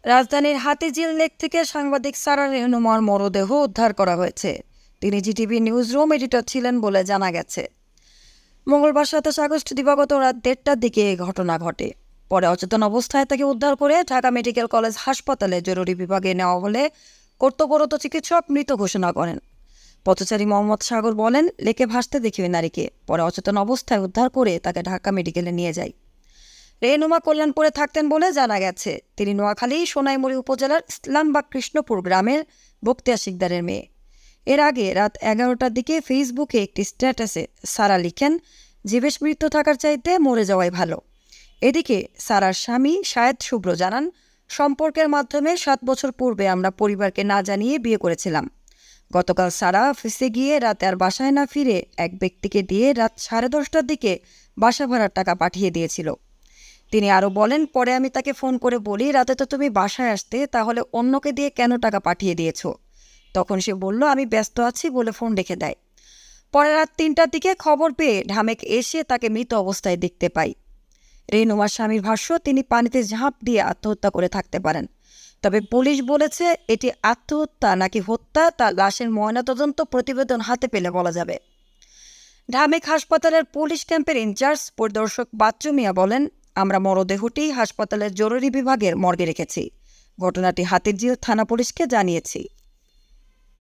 রাজধানীর হাতিঝিল লেক থেকে সাংবাদিক সারা রেহনুমার মরদেহ উদ্ধার করা হয়েছে। তিনি জিটিভি নিউজ রুম এডিটর ছিলেন বলে জানা গেছে। মঙ্গলবার 27 আগস্ট দিবাগত রাত 1টার দিকে এই ঘটনা ঘটে। পরে অচেতন অবস্থায় তাকে উদ্ধার করে ঢাকা মেডিকেল কলেজ হাসপাতালে জরুরি বিভাগে নেওয়া হলে কর্তব্যরত চিকিৎসক মৃত ঘোষণা করেন। পথচারী মোহাম্মদ সাগর বলেন, লেকে ভাসতে দেখি ওই নারীকে। পরে অচেতন অবস্থায় উদ্ধার করে তাকে ঢাকা মেডিকেলে নিয়ে যায়। রেহনুমা কল্যাণপুরে থাকতেন বলে জানা গেছে। তিনি নোয়াখালী সোনাইমুড়ি উপজেলার ইসলামবাগ কৃষ্ণপুর গ্রামের বক্তিয়া শিকদারের মেয়ে। এর আগে রাত 11টার দিকে ফেসবুকে একটি স্ট্যাটাসে সারা লিখেন, জীবেশ মৃত্যু থাকার চাইতে মরে যাওয়াই ভালো। এদিকে সারার স্বামী শায়েদ শুভ্র জানান, সম্পর্কের মাধ্যমে 7 বছর পূর্বে আমরা পরিবারকে না জানিয়ে বিয়ে করেছিলাম। গতকাল সারা অফিসে গিয়ে রাতে আর বাসায় না ফিরে এক ব্যক্তিকে দিয়ে রাত 10:30টার দিকে বাসা ভাড়ার টাকা পাঠিয়ে দিয়েছিল। তিনি আরও বলেন, পরে আমি তাকে ফোন করে বলি, রাতে তো তুমি বাসায় আসতে, তাহলে অন্যকে দিয়ে কেন টাকা পাঠিয়ে দিয়েছো? তখন সে বলল, আমি ব্যস্ত আছি বলে ফোন রেখে দেয়। পরে রাত 3টার দিকে খবর পেয়ে ঢামেক এসে তাকে মৃত অবস্থায় দেখতে পাই। রেহনুমার স্বামীর ভাষ্য, তিনি পানিতে ঝাঁপ দিয়ে আত্মহত্যা করে থাকতে পারেন। তবে পুলিশ বলেছে, এটি আত্মহত্যা নাকি হত্যা তা লাশের ময়নাতদন্ত প্রতিবেদন হাতে পেলে বলা যাবে। ঢামেক হাসপাতালের পুলিশ ক্যাম্পের ইনচার্জ পরিদর্শক বাচ্চু মিয়া বলেন, আমরা মরদেহটি হাসপাতালের জরুরি বিভাগের মর্গে রেখেছি। ঘটনাটি হাতিঝিল থানা পুলিশকে জানিয়েছি।